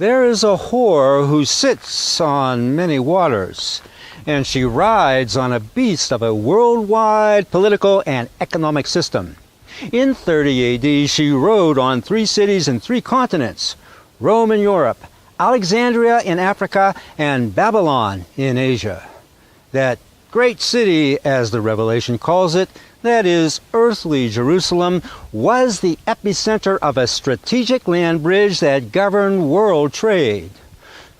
There is a whore who sits on many waters, and she rides on a beast of a worldwide political and economic system. In 30 AD, she rode on 3 cities in 3 continents: Rome in Europe, Alexandria in Africa, and Babylon in Asia. That great city, as the Revelation calls it, that is, earthly Jerusalem, was the epicenter of a strategic land bridge that governed world trade.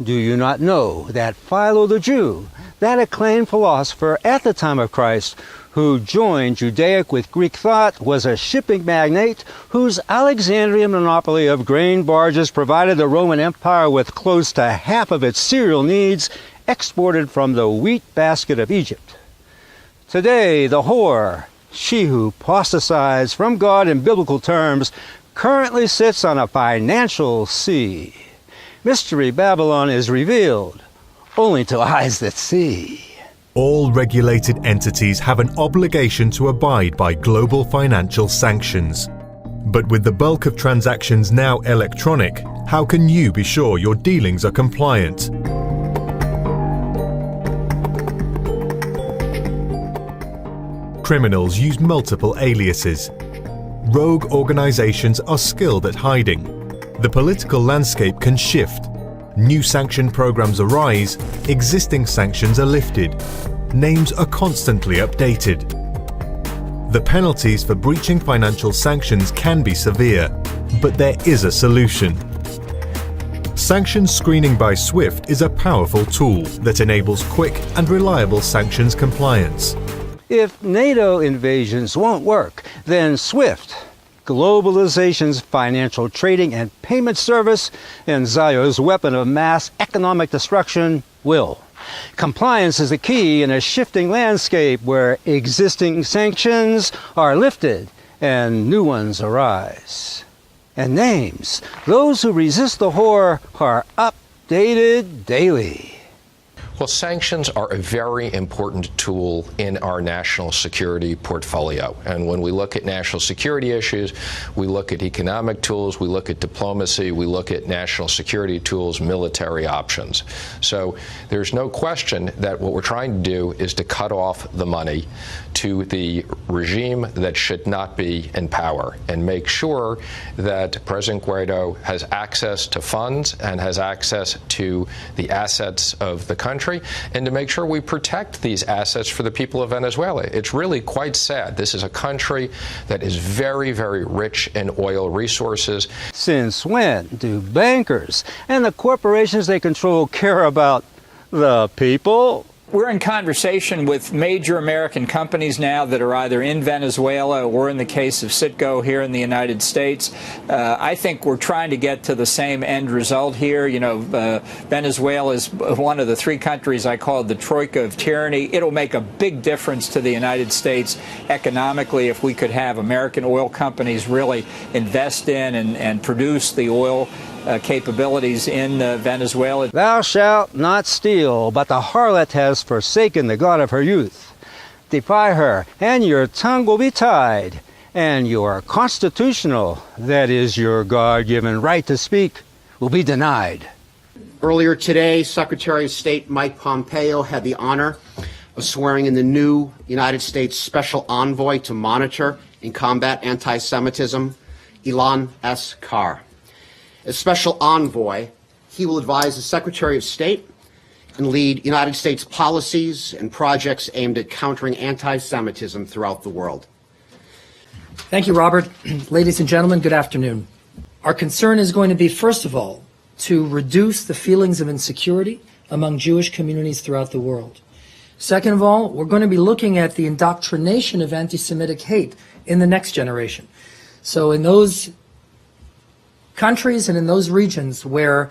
Do you not know that Philo the Jew, that acclaimed philosopher at the time of Christ, who joined Judaic with Greek thought, was a shipping magnate whose Alexandrian monopoly of grain barges provided the Roman Empire with close to half of its cereal needs exported from the wheat basket of Egypt? Today, the whore, she who apostatized from God in biblical terms, currently sits on a financial sea. Mystery Babylon is revealed only to eyes that see. All regulated entities have an obligation to abide by global financial sanctions. But with the bulk of transactions now electronic, how can you be sure your dealings are compliant? Criminals use multiple aliases. Rogue organizations are skilled at hiding. The political landscape can shift. New sanction programs arise, existing sanctions are lifted. Names are constantly updated. The penalties for breaching financial sanctions can be severe, but there is a solution. Sanctions screening by SWIFT is a powerful tool that enables quick and reliable sanctions compliance. If NATO invasions won't work, then SWIFT, globalization's financial trading and payment service, and Zio's weapon of mass economic destruction, will. Compliance is the key in a shifting landscape where existing sanctions are lifted and new ones arise. And names, those who resist the whore, are updated daily. Well, sanctions are a very important tool in our national security portfolio. And when we look at national security issues, we look at economic tools, we look at diplomacy, we look at national security tools, military options. So there's no question that what we're trying to do is to cut off the money to the regime that should not be in power and make sure that President Guaido has access to funds and has access to the assets of the country, and to make sure we protect these assets for the people of Venezuela. It's really quite sad. This is a country that is very, very rich in oil resources. Since when do bankers and the corporations they control care about the people? We're in conversation with major American companies now that are either in Venezuela or, in the case of Citgo, here in the United States. I think we're trying to get to the same end result here. You know, Venezuela is one of the 3 countries I call the troika of tyranny. It'll make a big difference to the United States economically if we could have American oil companies really invest in and produce the oil capabilities in Venezuela. Thou shalt not steal, but the harlot has forsaken the God of her youth. Defy her, and your tongue will be tied, and your constitutional, that is your God-given right to speak, will be denied. Earlier today, Secretary of State Mike Pompeo had the honor of swearing in the new United States Special Envoy to monitor and combat anti-Semitism, Ilan S. Carr. As Special Envoy, he will advise the Secretary of State and lead United States policies and projects aimed at countering anti-Semitism throughout the world. Thank you, Robert. Ladies and gentlemen, good afternoon. Our concern is going to be, first of all, to reduce the feelings of insecurity among Jewish communities throughout the world. Second of all, we're going to be looking at the indoctrination of anti-Semitic hate in the next generation. So in those countries and in those regions where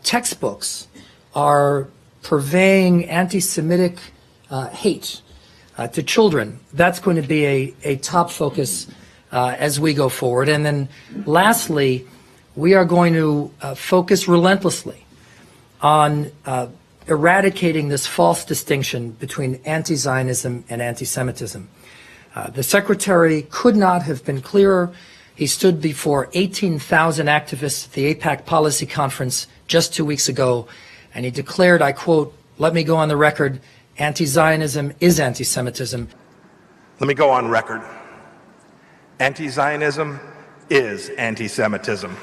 textbooks are purveying anti-Semitic hate to children, that's going to be a top focus as we go forward. And then lastly, we are going to focus relentlessly on eradicating this false distinction between anti-Zionism and anti-Semitism. The Secretary could not have been clearer He stood before 18,000 activists at the AIPAC Policy Conference just 2 weeks ago, and he declared, I quote, "Let me go on the record, anti-Zionism is anti-Semitism." Let me go on record. Anti-Zionism is anti-Semitism.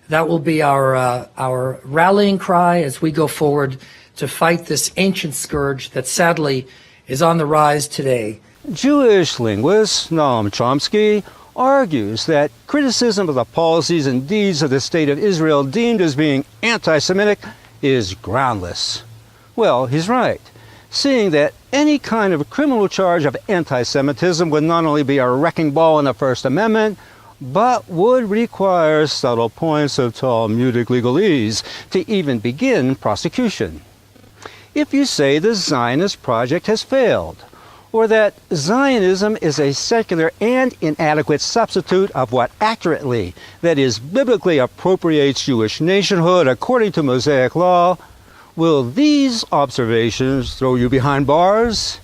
That will be our rallying cry as we go forward to fight this ancient scourge that sadly is on the rise today. Jewish linguist Noam Chomsky argues that criticism of the policies and deeds of the State of Israel deemed as being anti-Semitic is groundless. Well, he's right, seeing that any kind of criminal charge of anti-Semitism would not only be a wrecking ball in the First Amendment, but would require subtle points of Talmudic legalese to even begin prosecution. If you say the Zionist project has failed, or that Zionism is a secular and inadequate substitute of what accurately, that is, biblically appropriates Jewish nationhood according to Mosaic law, will these observations throw you behind bars?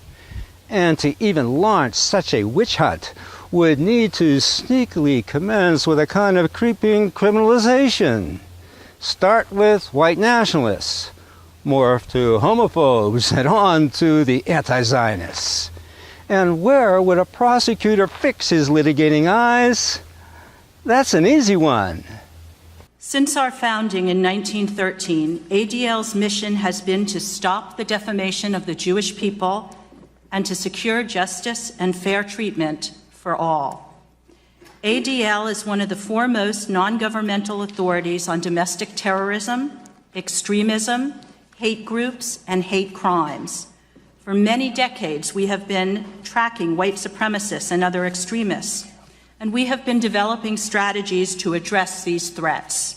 And to even launch such a witch hunt would need to sneakily commence with a kind of creeping criminalization. Start with white nationalists, morph to homophobes, and on to the anti-Zionists. And where would a prosecutor fix his litigating eyes? That's an easy one. Since our founding in 1913, ADL's mission has been to stop the defamation of the Jewish people and to secure justice and fair treatment for all. ADL is one of the foremost non-governmental authorities on domestic terrorism, extremism, hate groups, and hate crimes. For many decades, we have been tracking white supremacists and other extremists, and we have been developing strategies to address these threats.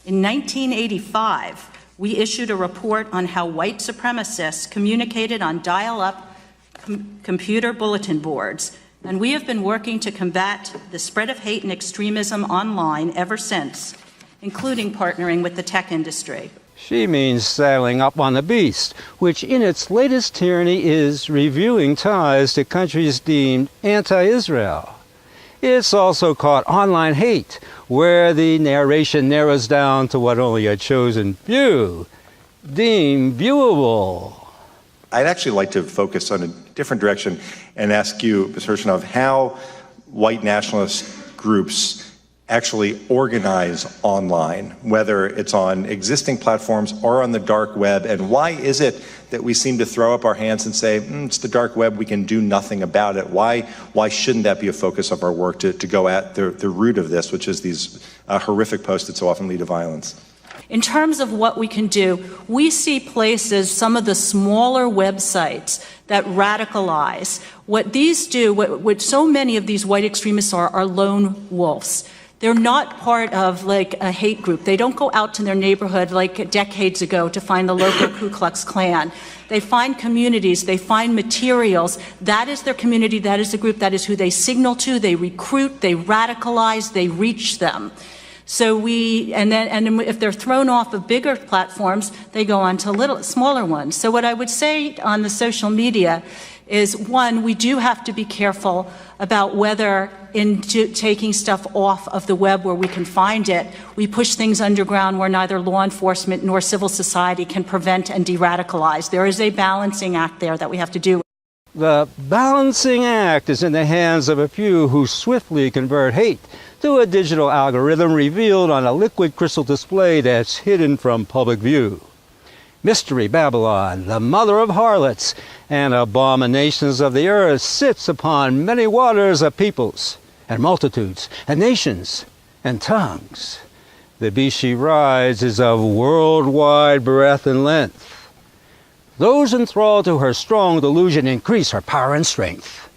In 1985, we issued a report on how white supremacists communicated on dial-up computer bulletin boards, and we have been working to combat the spread of hate and extremism online ever since, including partnering with the tech industry. She means saddling up on the beast, which in its latest tyranny is reviewing ties to countries deemed anti-Israel. It's also caught online hate, where the narration narrows down to what only a chosen few deem viewable. I'd actually like to focus on a different direction and ask you, Ms. Hirshenov, how white nationalist groups actually organize online, whether it's on existing platforms or on the dark web, and why is it that we seem to throw up our hands and say, it's the dark web, we can do nothing about it? Why shouldn't that be a focus of our work to go at the root of this, which is these horrific posts that so often lead to violence? In terms of what we can do, we see places, some of the smaller websites that radicalize. What these do, what so many of these white extremists are lone wolves. They're not part of like a hate group. They don't go out to their neighborhood like decades ago to find the local Ku Klux Klan. They find communities, they find materials. That is their community, that is the group, that is who they signal to, they recruit, they radicalize, they reach them. So and then if they're thrown off of bigger platforms, they go on to smaller ones. So what I would say on the social media is, one, we do have to be careful about whether in taking stuff off of the web where we can find it, we push things underground where neither law enforcement nor civil society can prevent and de-radicalize. There is a balancing act there that we have to do. The balancing act is in the hands of a few who swiftly convert hate to a digital algorithm revealed on a liquid crystal display that's hidden from public view. Mystery Babylon, the mother of harlots and abominations of the earth, sits upon many waters of peoples and multitudes and nations and tongues. The beast she rides is of worldwide breadth and length. Those enthralled to her strong delusion increase her power and strength.